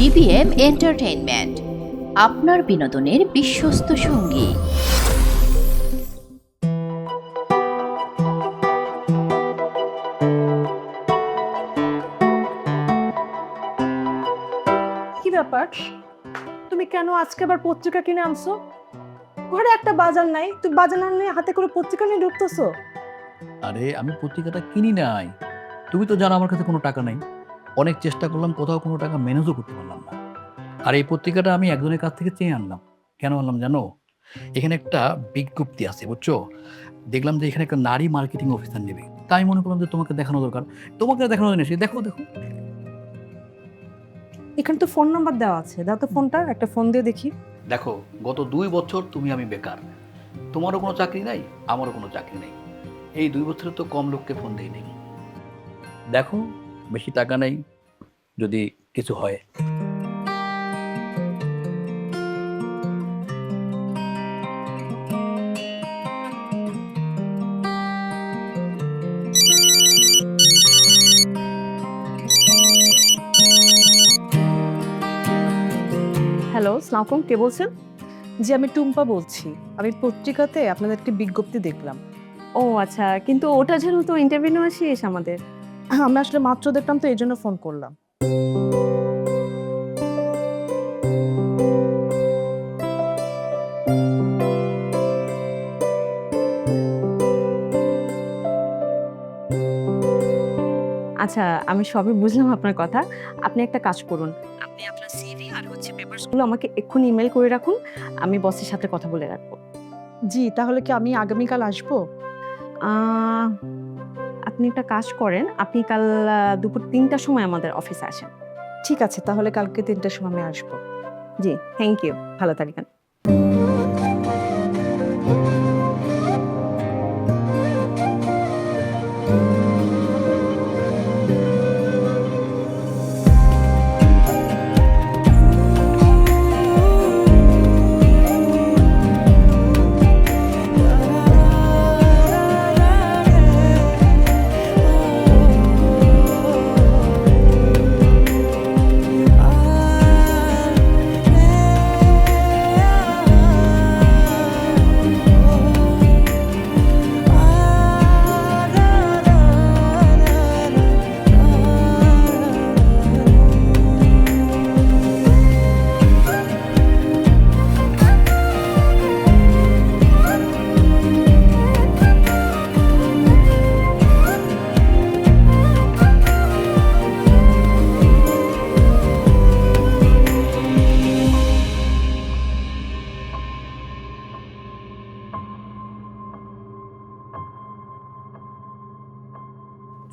DBm entertainment, আপনার বিনোদনের বিশ্বস্ত সঙ্গী। কি ব্যাপার, তুমি কেন আজকে আবার পত্রিকা কিনে আনছো? ঘরে একটা বাজার নাই, তুমি বাজার না নিয়ে হাতে করে পত্রিকা নিয়ে ঢুকতেছো? আরে আমি পত্রিকাটা কিনি নাই। তুমি তো জানো আমার কাছে কোনো টাকা নাই। অনেক চেষ্টা করলাম, কোথাও কোনো টাকা ম্যানেজও করতে পারলাম না। আর এই পত্রিকাটা আমি একজনের কাছ থেকে চেয়ে আনলাম। কেন আনলাম জানো? এখানে একটা বিজ্ঞপ্তি আছে, বুঝছো? দেখলাম যে এখানে একটা নারী মার্কেটিং অফিসার নেবে, তাই মনে করলাম যে তোমাকে দেখানো দরকার। তোমাকে দেখানো হয় না, সে দেখো দেখো। এখানে তো ফোন নাম্বার দেওয়া আছে, দাও তো ফোনটা, একটা ফোন দিয়ে দেখি। দেখো, গত 2 বছর তুমি আমি বেকার। তোমারও কোনো চাকরি নাই, আমারও কোনো চাকরি নেই। এই 2 বছরে তো কম লোককে ফোন দেই নেই। দেখো, বেশি টাকা নেই, যদি কিছু হয়। হ্যালো, আসসালামু আলাইকুম, কে বলছেন? জি, আমি টুম্পা বলছি। আমি পত্রিকাতে আপনাদের একটি বিজ্ঞপ্তি দেখলাম। ও আচ্ছা, কিন্তু ওটা যেহেতু ইন্টারভিউ নেওয়া শেষ আমাদের। আমি আসলে মাত্র দেখলাম, তো এই জন্য ফোন করলাম। আচ্ছা, আমি সবই বুঝলাম আপনার কথা। আপনি একটা কাজ করুন। আপনি আপনার সিভি আর পেপারসগুলো আমাকে এক্ষুনি ইমেল করে রাখুন। আমি বসের সাথে কথা বলে রাখবো। জি, তাহলে কি আমি আগামীকাল আসবো? আহ, আপনি একটা কাজ করেন, আপনি কাল দুপুর 3টার সময় আমাদের অফিসে আসেন। ঠিক আছে, তাহলে কালকে 3টার সময় আমি আসবো। জি, থ্যাংক ইউ। ভালো থাকবেন।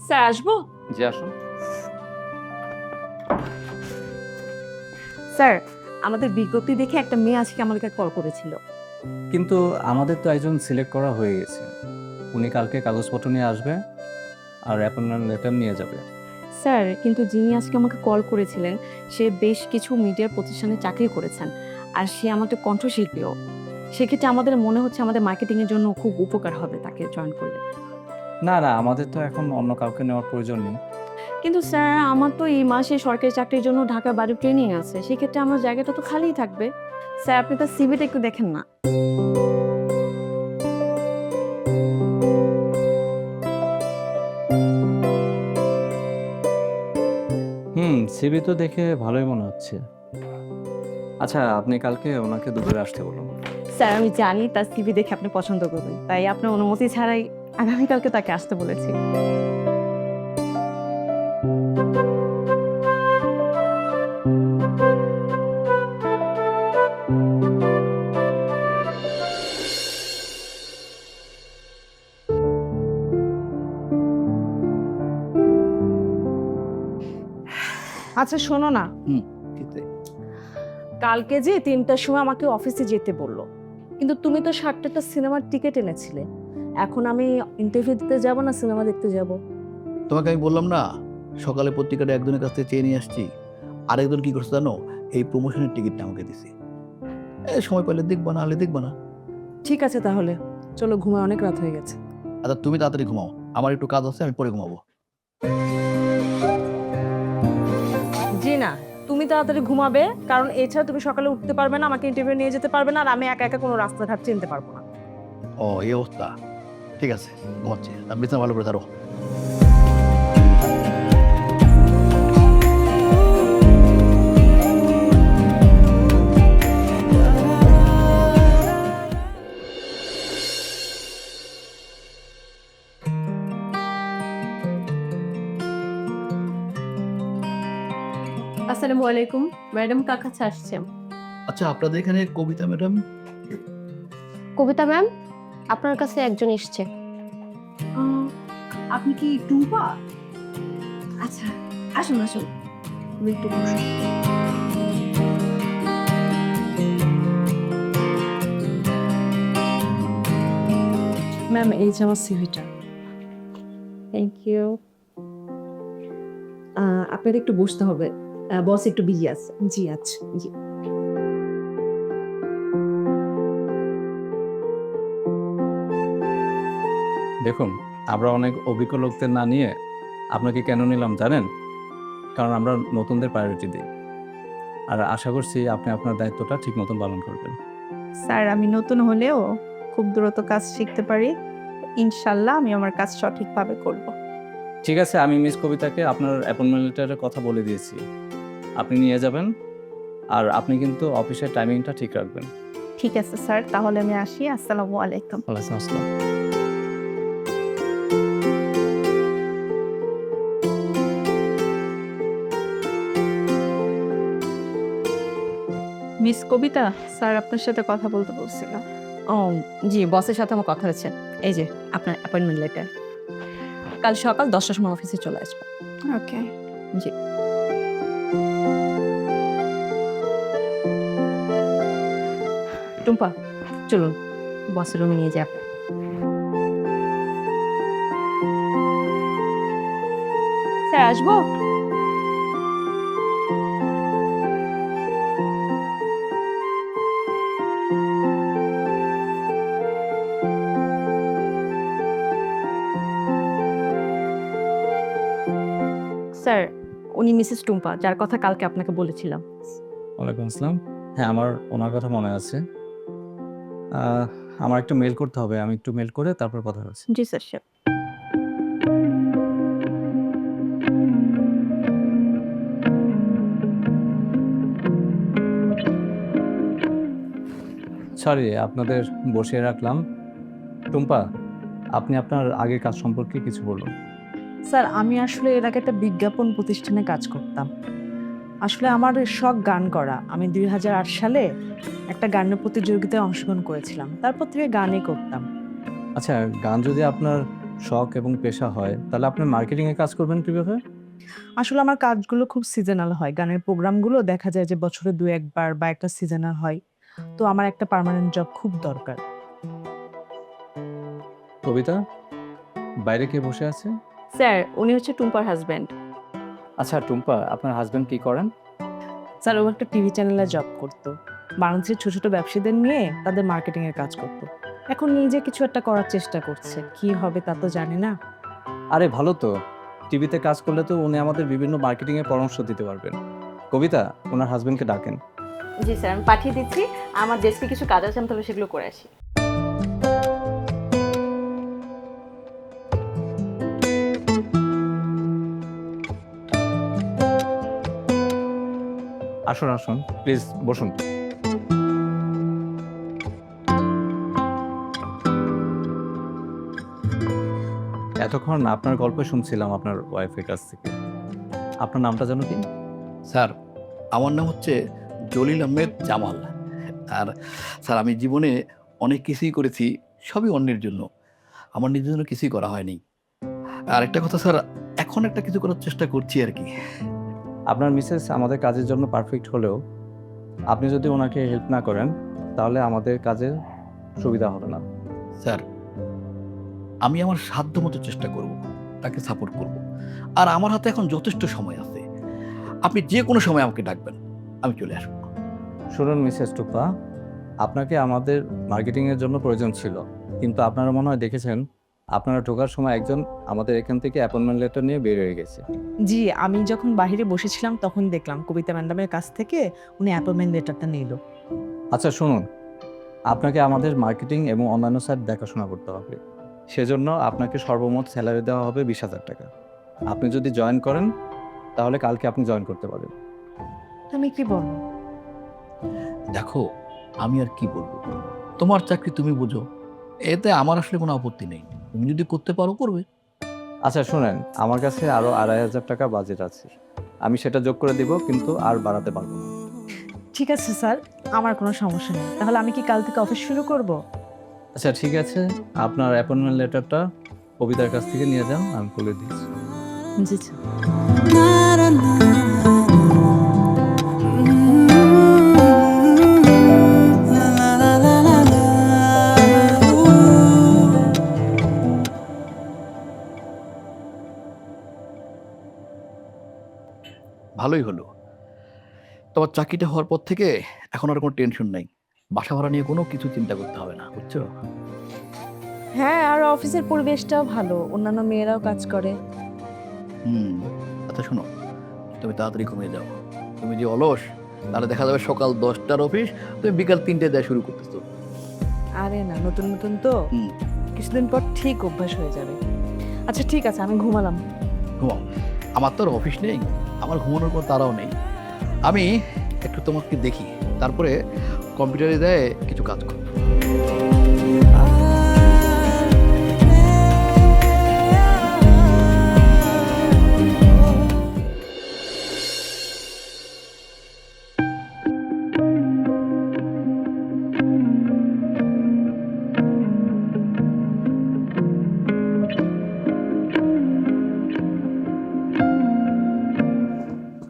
স্যার, আসবো? জি, আসুন। স্যার, আমাদের বিজ্ঞপ্তি দেখে একটা মেয়ে আজকে আমাকে কল করেছিল। কিন্তু আমাদের তো একজন সিলেক্ট করা হয়ে গেছে। উনি কালকে কাগজপত্র নিয়ে আসবে আর অ্যাপয়েন্টমেন্ট লেটার নিয়ে যাবে। স্যার, কিন্তু যিনি আজকে আমাকে কল করেছিলেন সে বেশ কিছু মিডিয়ার প্রতিষ্ঠানে চাকরি করেছেন, আর সে আমাদের কণ্ঠশিল্পীও। সেক্ষেত্রে আমাদের মনে হচ্ছে আমাদের মার্কেটিংয়ের জন্য খুব উপকার হবে তাকে জয়েন করলে। না না, আমাদের তো এখন অন্য কাউকে নেওয়ার প্রয়োজন নেই। কিন্তু স্যার, আমার তো এই মাসে সরকারি চাকরির জন্য ঢাকা বাড়ি ট্রেনিং আছে, সেক্ষেত্রে আমার জায়গাটা তো খালিই থাকবে। স্যার, আপনি তার সিভিটা একটু দেখেন না। সিভি তো দেখে ভালোই মনে হচ্ছে। আচ্ছা, আপনি কালকে ওনাকে দুপুরে আসতে বলুন। স্যার, আমি জানি তার সিভি দেখে আপনি পছন্দ করবেন, তাই আপনার অনুমতি ছাড়াই আগামীকালকে তাকে আসতে বলেছি। আচ্ছা, শোনো না, ঠিক আছে। কালকে যে 3টার সময় আমাকে অফিসে যেতে বললো, কিন্তু তুমি তো 7টাটা সিনেমার টিকিট এনেছিলে। এখন আমি ইন্টারভিউ দিতে যাব না সিনেমা দেখতে যাব? তোমাকে আমি বললাম না, সকালে পত্রিকাটা একজনের কাছ থেকে চেয়ে নিয়ে আসছি। আরেকজন কি করছে জানো? এই প্রমোশনের টিকিটটা আমাকে দিছে। সময় পেলে দেখবা, না হলে দেখবা না। ঠিক আছে, তাহলে চলো, ঘুমায়, অনেক রাত হয়ে গেছে। আচ্ছা, তুমি তাড়াতাড়ি ঘুমাও, আমার একটু কাজ আছে, আমি পরে ঘুমাবো। জি না, তুমি তুমি তাড়াতাড়ি ঘুমাবে, কারণ এছাড়া তুমি সকালে উঠতে পারবে না, আমাকে ইন্টারভিউ নিয়ে যেতে পারবে না, আর আমি একা একা কোনো রাস্তাঘাট চিনতে পারবো না। ও এই অবস্থা, ঠিক আছে ঘুমাচ্ছি, আমি বিছানা ভালো করে ধরো। আসসালামু আলাইকুম ম্যাডাম, কার কাছে আসছেন? আচ্ছা, আপনাদের এখানে কবিতা ম্যাডাম? কবিতা ম্যাম, আপনার কাছে একজন এসছে। আপনি কি টুম্পা? আচ্ছা, আসুন আসুন, তুমি একটু বসুন। ম্যাম, এই যে আমার সিভিটা। Thank you. আপনার একটু বসতে হবে, বস একটু বিজি আছে। জি আচ্ছা, জি। দেখুন, আমরা অনেক অভিজ্ঞ লোকদের না নিয়ে আপনাকে কেন নিলাম জানেন? কারণ আমরা নতুনদের প্রায়োরিটি দিই, আর আশা করছি আপনি আপনার দায়িত্বটা ঠিক মতন পালন করবেন। স্যার, আমি নতুন হলেও খুব দ্রুত কাজ শিখতে পারি। ইনশাল্লাহ আমি আমার কাজ সঠিকভাবে করব। ঠিক আছে, আমি মিস কবিতাকে আপনার অ্যাপয়েন্টমেন্ট লেটারের কথা বলে দিয়েছি, আপনি নিয়ে যাবেন। আর আপনি কিন্তু অফিসের টাইমিংটা ঠিক রাখবেন। ঠিক আছে স্যার, তাহলে আমি আসি। আসসালামু আলাইকুম। ওয়ালাইকুম আসসালাম। মিস কবিতা, স্যার আপনার সাথে কথা বলতে বলছিল। ও জি, বসের সাথে আমার কথা হয়েছে। এই যে আপনার অ্যাপয়েন্টমেন্ট লেটার। কাল সকাল 10টার সময় অফিসে চলে আসবে। ওকে। জি। টুম্পা, চলুন বসের রুমে নিয়ে যাই। স্যার, আসবো? স্যার, উনি মিসেস টুম্পা, যার কথা কালকে আপনাকে বলেছিলাম। ওয়ালাইকুম আসসালাম। হ্যাঁ, আমার ওনার কথা মনে আছে। আমার একটু মেল করতে হবে, আমি একটু মেল করে তারপর কথা হচ্ছে। জি স্যার, স্যার। সরি আপনাদের বসিয়ে রাখলাম। টুম্পা, আপনি আপনার আগের কাজ সম্পর্কে কিছু বলুন। স্যার, আমি আসলে এর আগে একটা বিজ্ঞাপন প্রতিষ্ঠানে কাজ করতাম। আসলে আমার শখ গান করা। আমি 2008 সালে একটা গানের প্রতিযোগিতায় অংশগ্রহণ করেছিলাম, তারপর থেকে গানই করতাম। আচ্ছা, গান যদি আপনার শখ এবং পেশা হয়, তাহলে আপনি মার্কেটিংয়ে কাজ করবেন কিভাবে? আসলে আমার কাজগুলো খুব সিজনাল হয়। গানের প্রোগ্রামগুলো দেখা যায় যে বছরে 2-1 বার বা একটা সিজনাল হয়। তো আমার একটা পার্মানেন্ট জব খুব দরকার। কবিতা, বাইরে কে বসে আছে? স্যার, উনি হচ্ছে টুম্পার হাজব্যান্ড। আচ্ছা টুম্পা, আপনার হাজবেন্ড কি করেন? স্যার, ও একটা টিভি চ্যানেলে জব করতো। বাংলাদেশের ছোট ছোট ব্যবসায়ীদের নিয়ে তাদের মার্কেটিং এর কাজ করতো। এখন নিজে কিছু একটা করার চেষ্টা করছে, কি হবে তা তো জানি না। আরে ভালো তো, টিভিতে কাজ করলে তো উনি আমাদের বিভিন্ন মার্কেটিংয়ের পরামর্শ দিতে পারবেন। কবিতা, ওনার হাজবেন্ডকে ডাকেন। জি স্যার, আমি পাঠিয়ে দিচ্ছি। আমার ডেস্কে কিছু কাজ আছে, আমি তাহলে সেগুলো করে আসি। আসুন আসুন, প্লিজ বসুন। এতক্ষণ আপনার গল্প শুনছিলাম আপনার ওয়াইফের কাছ থেকে। আপনার নামটা জানো কি? স্যার, আমার নাম হচ্ছে জলিল আহমেদ জামাল। আর স্যার, আমি জীবনে অনেক কিছুই করেছি, সবই অন্যের জন্য, আমার নিজের জন্য কিছুই করা হয়নি। আর একটা কথা স্যার, এখন একটা কিছু করার চেষ্টা করছি আর কি। আপনার মিসেস আমাদের কাজের জন্য পারফেক্ট হলেও আপনি যদি ওনাকে হেল্প না করেন, তাহলে আমাদের কাজে সুবিধা হবে না। স্যার, আমি আমার সাধ্য মতো চেষ্টা করব, তাকে সাপোর্ট করব। আর আমার হাতে এখন যথেষ্ট সময় আছে, আপনি যে কোনো সময় আমাকে ডাকবেন, আমি চলে আসবো। শুনুন মিসেস টুপা, আপনাকে আমাদের মার্কেটিংয়ের জন্য প্রয়োজন ছিল, কিন্তু আপনারা মনে হয় দেখেছেন আপনারা ঢোকার সময় একজন আমাদের এখান থেকে অ্যাপয়েন্টমেন্ট লেটার নিয়ে বের হয়ে গেছে। জি, আমি যখন বাইরে বসেছিলাম তখন দেখলাম কবিতা ম্যাডামের কাছ থেকে উনি অ্যাপয়েন্টমেন্ট লেটারটা নিল। আচ্ছা শুনুন, আপনাকে আমাদের মার্কেটিং এবং অন্যান্য সাইট দেখাশোনা করতে হবে। সেজন্য আপনাকে সর্বমোট স্যালারি দেওয়া হবে 20,000 টাকা। আপনি যদি জয়েন করেন তাহলে কালকে আপনি জয়েন করতে পারেন। তুমি কি বলো? দেখো, আমি আর কি বলবো, তোমার চাকরি তুমি বুঝো, এতে আমার আসলে কোনো আপত্তি নেই। তুমি যদি করতে পারো করবে। আচ্ছা শুনেন, আমার কাছে আরও 2,500 টাকা বাজেট আছে, আমি সেটা যোগ করে দিব, কিন্তু আর বাড়াতে পারবো না। ঠিক আছে স্যার, আমার কোনো সমস্যা নেই। তাহলে আমি কি কাল থেকে অফিস শুরু করব? আচ্ছা ঠিক আছে, আপনার অ্যাপয়েন্টমেন্ট লেটারটা কবিতার কাছ থেকে নিয়ে যান, আমি করে দিচ্ছি। জি স্যার। ভালোই হলো, তোমার চাকরিটা হওয়ার পর থেকে এখন আর কোনো টেনশন নাই। বাসা ভাড়া নিয়ে কোনো কিছু চিন্তা করতে হবে না, বুঝছো? হ্যাঁ, আর অফিসের পরিবেশটাও ভালো, অন্যান্য মেয়েরাও কাজ করে। আচ্ছা শোনো, তুমি তাড়াতাড়ি ঘুমিয়ে যাও। তুমি যে অলস, তাহলে দেখা যাবে সকাল 10টার অফিস তুমি বিকাল 3টে দেওয়া শুরু করতেছো। আরে না, নতুন নতুন তো, হুম, কিছুদিন পর ঠিক অভ্যাস হয়ে যাবে। আচ্ছা ঠিক আছে, আমি ঘুমালাম। ঘুমাও। আমার তো আর অফিস নেই, আমার ঘুমানোর পর তারাও নেই। আমি একটু তোমাকে দেখি, তারপরে কম্পিউটারে দেয় কিছু কাজ করো।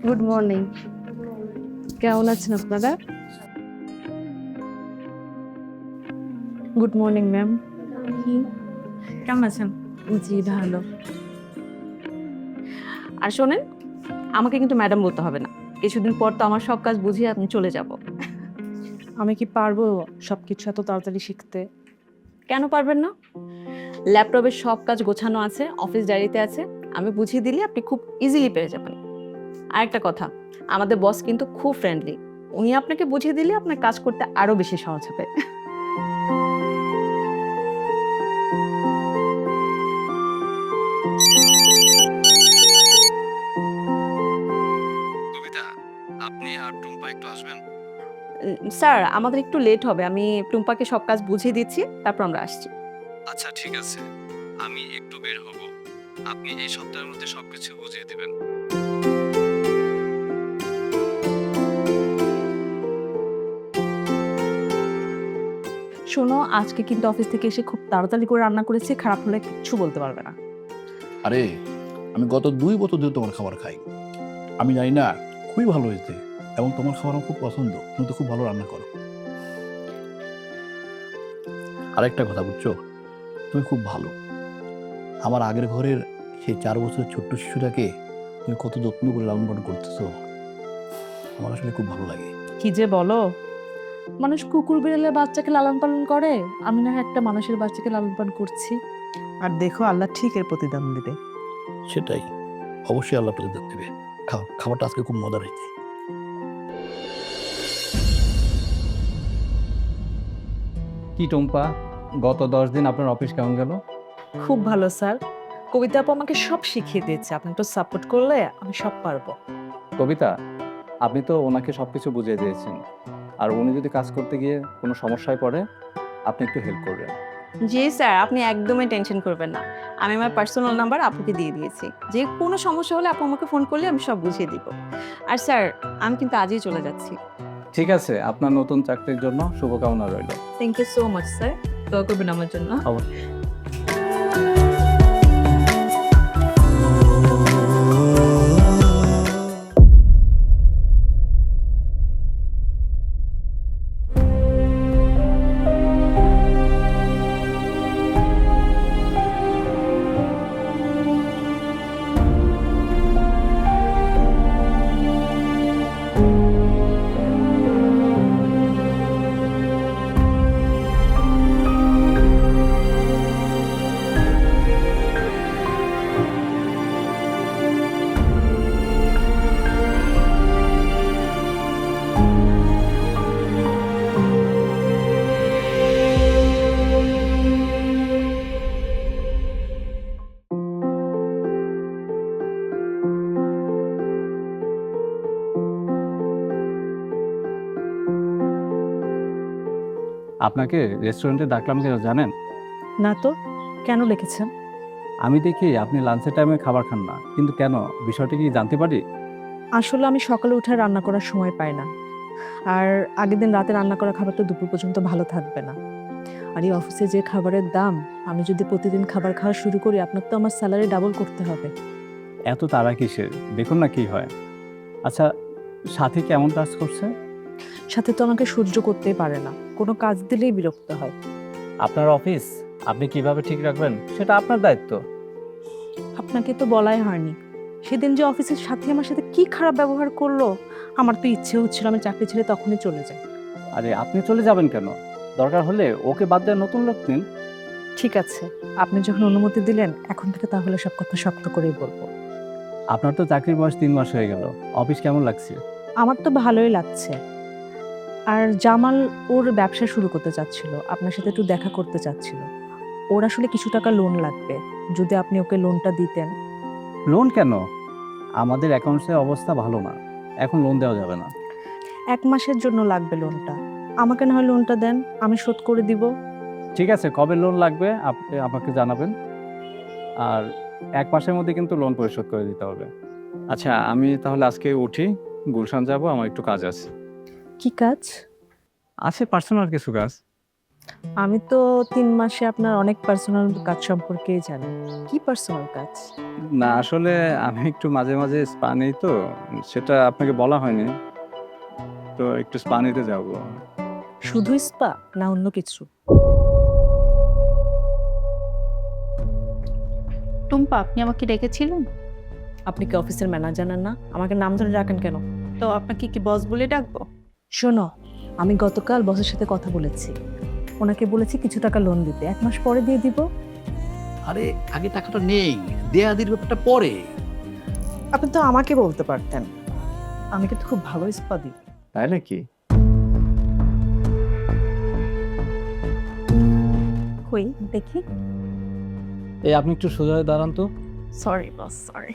Good morning. কেমন আছেন আপনারা? Good morning ma'am. কেমন আছেন? জি ভালো। আর শোনেন, আমাকে কিন্তু ম্যাডাম বলতে হবে না। কিছুদিন পর তো আমার সব কাজ বুঝিয়ে আপনি চলে যাব। আমি কি পারবো সবকিছু এত তাড়াতাড়ি শিখতে? কেন পারবেন না? ল্যাপটপের সব কাজ গোছানো আছে, অফিস ডায়েরিতে আছে। আমি বুঝিয়ে দিলে আপনি খুব ইজিলি পেরে যাবেন। আর একটা কথা, আমাদের বস কিন্তু খুব ফ্রেন্ডলি। উনি আপনাকে বুঝিয়ে দিলে আপনার কাজ করতে আরো বেশি সহজ হবে। কবিতা, আপনি আর টুম্পা একটু আসবেন? স্যার, আমাদের একটু লেট হবে। আমি টুম্পাকে সব কাজ বুঝিয়ে দিচ্ছি, তারপর আমরা আসছি। আচ্ছা ঠিক আছে, আমি একটু বের হব, আপনি এই সপ্তাহের মধ্যে সবকিছু বুঝিয়ে দিবেন। শোনো, আজকে কিন্তু অফিস থেকে এসে খুব তাড়াতাড়ি করে রান্না করেছি, খারাপ হলে কিচ্ছু বলতে পারবে না। আরে, আমি গত 2 বছর ধরে তোমার খাবার খাই, আমি জানি না, খুবই ভালো হয়েছে। এবং তোমার খাবার আমার খুব পছন্দ, তুমি তো খুব ভালো রান্না করো। আরেকটা কথা, বুঝছো, তুমি খুব ভালো। আমার আগের ঘরের সেই 4 বছরের ছোট্ট শিশুটাকে তুমি কত যত্ন করে লালন পালন করতেছো, আমার আসলে খুব ভালো লাগে। কি যে বলো, মানুষ কুকুর বিড়ালের বাচ্চাকে লালন পালন করে, আমি না হয় একটা মানুষের বাচ্চাকে লালন পালন করছি। আর দেখো, আল্লাহ ঠিক এর প্রতিদান দিবে। সেটাই, অবশ্যই আল্লাহ প্রতিদান দেবে। খাবারটা আজকে খুব মজার হয়েছে। কি টুম্পা, গত 10 দিন আপনার অফিস কেমন গেল? খুব ভালো স্যার, কবিতা আপু আমাকে সব শিখিয়ে দিয়েছে। আপনি তো সাপোর্ট করলে আমি সব পারবো। কবিতা, আপনি তো ওনাকে সবকিছু বুঝিয়ে দিয়েছেন, আর উনি যদি কাজ করতে গিয়ে কোনো সমস্যায় পড়ে আপনি একটু হেল্প করবেন। জি স্যার, আপনি একদমই টেনশন করবেন না। আমি আমার পার্সোনাল নাম্বার আপুকে দিয়ে দিয়েছি। যে কোনো সমস্যা হলে আপু আমাকে ফোন করলে আমি সব বুঝিয়ে দিব। আর স্যার, আমি কিন্তু আজই চলে যাচ্ছি। ঠিক আছে, আপনার নতুন চাকরির জন্য শুভকামনা রইল। Thank you so much sir, দোয়া করবেন আমার জন্য। আপনাকে রেস্টুরেন্টে ডাকলাম কেন জানেন? না তো, কেন লিখেছেন? আমি দেখি আপনি লাঞ্চের টাইমে খাবার খান না, কিন্তু কেন, বিষয়টা কি জানতে পারি? আসলে আমি সকালে উঠে রান্না করার সময় পাই না, আর আগের দিন রাতে রান্না করা খাবার তো দুপুর পর্যন্ত ভালো থাকবে না। আর এই অফিসে যে খাবারের দাম, আমি যদি প্রতিদিন খাবার খাওয়া শুরু করি, আপনার তো আমার স্যালারি ডাবল করতে হবে। এত তাড়া কিসের, দেখুন না কি হয়। আচ্ছা, সাথী কেমন কাজ করছে? সাথে তো আমাকে সহ্য করতেই পারে না, কোনো কাজ দিলেই বিরক্ত হয়। আপনার অফিস আপনি কিভাবে ঠিক রাখবেন সেটা আপনার দায়িত্ব। আপনাকে তো বলাই হয়নি, সেদিন যে অফিসের সাথে আমার সাথে কি খারাপ ব্যবহার করলো, আমার তো ইচ্ছে হচ্ছিল আমি চাকরি ছেড়ে তখনই চলে যাই। আরে আপনি চলে যাবেন কেন? দরকার হলে ওকে বাদ দিয়ে নতুন লোক নিন। ঠিক আছে, আপনি যখন অনুমতি দিলেন, এখন থেকে তাহলে সব কথা শক্ত করেই বলবো। আপনার তো চাকরির বয়স 3 মাস হয়ে গেল, অফিস কেমন লাগছে? আমার তো ভালোই লাগছে। আর জামাল ওর ব্যবসা শুরু করতে চাচ্ছিল, আপনার সাথে একটু দেখা করতে চাচ্ছিল। ওর আসলে কিছু টাকা লোন লাগবে, যদি আপনি ওকে লোনটা দিতেন। লোন কেন? আমাদের অ্যাকাউন্টসের অবস্থা ভালো না, এখন লোন দেওয়া যাবে না। 1 মাসের জন্য লাগবে লোনটা, আমাকে না হয় লোনটা দেন, আমি শোধ করে দিব। ঠিক আছে, কবে লোন লাগবে আপনি আমাকে জানাবেন, আর 1 মাসের মধ্যে কিন্তু লোন পরিশোধ করে দিতে হবে। আচ্ছা, আমি তাহলে আজকে উঠি, গুলশান যাব, আমার একটু কাজ আছে। কি কাজ? আছে পার্সোনাল কিছু কাজ। আমি তো 3 মাসে আপনার অনেক পার্সোনাল কাজ সম্পর্কেই জানি। কি পার্সোনাল কাজ? না আসলে আমি একটু মাঝে মাঝে স্পা নেই, তো সেটা আপনাকে বলা হয়নি, তো একটু স্পা নিতে যাবো। শুধু স্পা না অন্য কিছু? টুম্পা, আপনি আমাকে ডেকেছিলেন? আপনি কি অফিসের ম্যানেজার না? আমাকে নাম ধরে ডাকেন কেন? তো আপনাকে কি বস বলে ডাকবো? শোনো, আমি গতকাল বসের সাথে কথা বলেছি, ওনাকে বলেছি কিছু টাকা লোন দিতে, 1 মাস পরে দিয়ে দিব। আরে আগে টাকাটা নেই, দেয়া দির ব্যাপারটা পরে। আপনি তো আমাকে বলতে পারতেন, আমি কিন্তু খুব ভালো স্পা দিই। তাই নাকি? কই দেখি। এই আপনি একটু সোজা হয়ে দাঁড়ান তো। Sorry boss, sorry.